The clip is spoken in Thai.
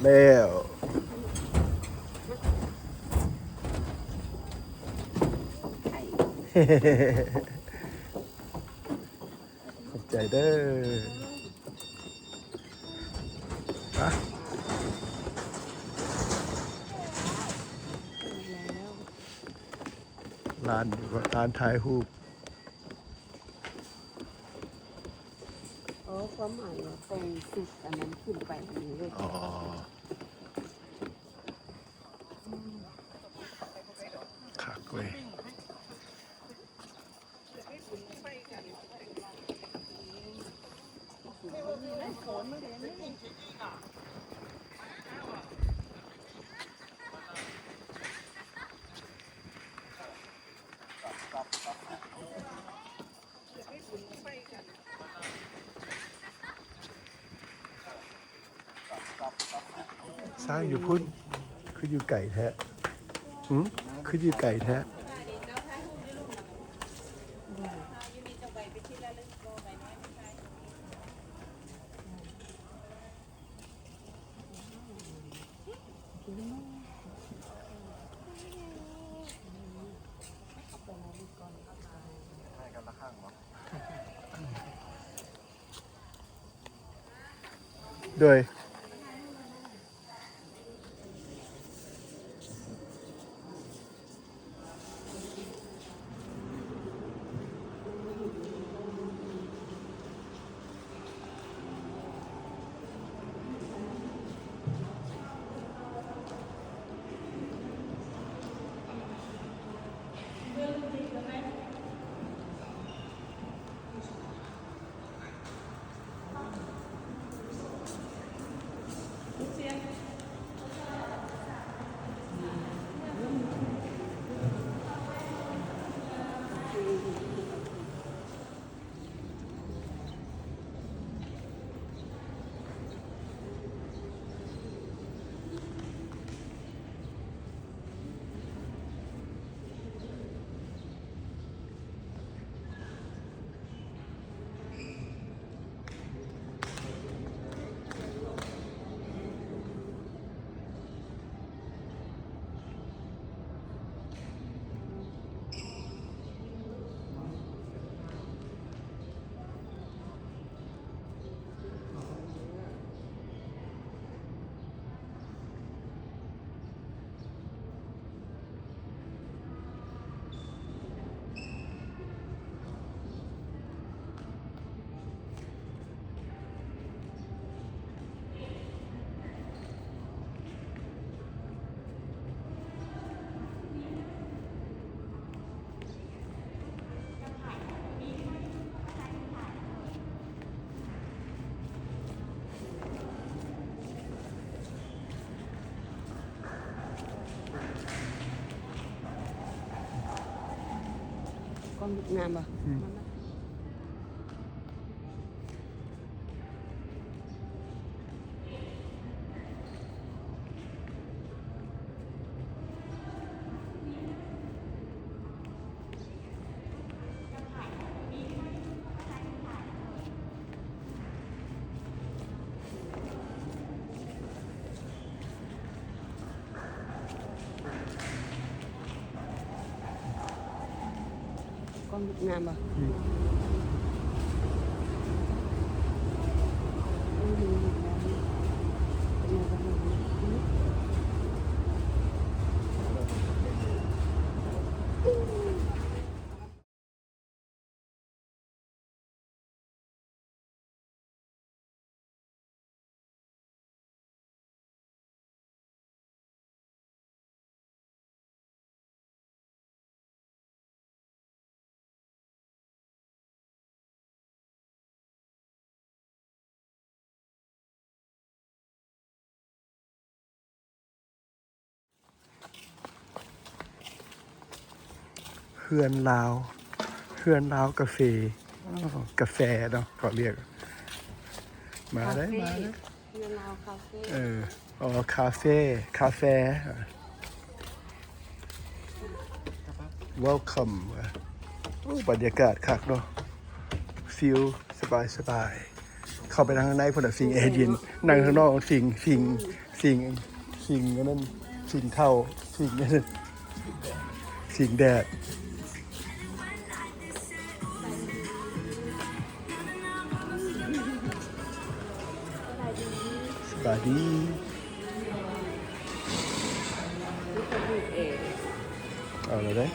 แล้วขอบใจเด้ออะร้านร้านถ่ายรูปความหมายว่าตรงสุดอันนั้นขึ้นไปนี้เลย อ๋อคักเว้ยสร้างอยู่พุ่นคืออยู่ไก่แท้คืออยู่ไก่แท้โดยก้อนงามป่ะก้อนงามป่ะเฮือนลาวเฮือนลาวกาแฟกาแฟเนาะเขาเรียกมาได้มาได้ เรือลาวคาเฟ่ อ๋อคาเฟ่คาเฟ่ welcome โอ้บรรยากาศคักเนาะฟิลสบายสบาย เข้าไปทางข้างในพอดสิงแอร์เย็นนั่งข้างนอกสิงอันนั้นสิงเท่าสิงอันนั้นสิงแดดสบายดี ทุกคนดูเอง เอาเลยได้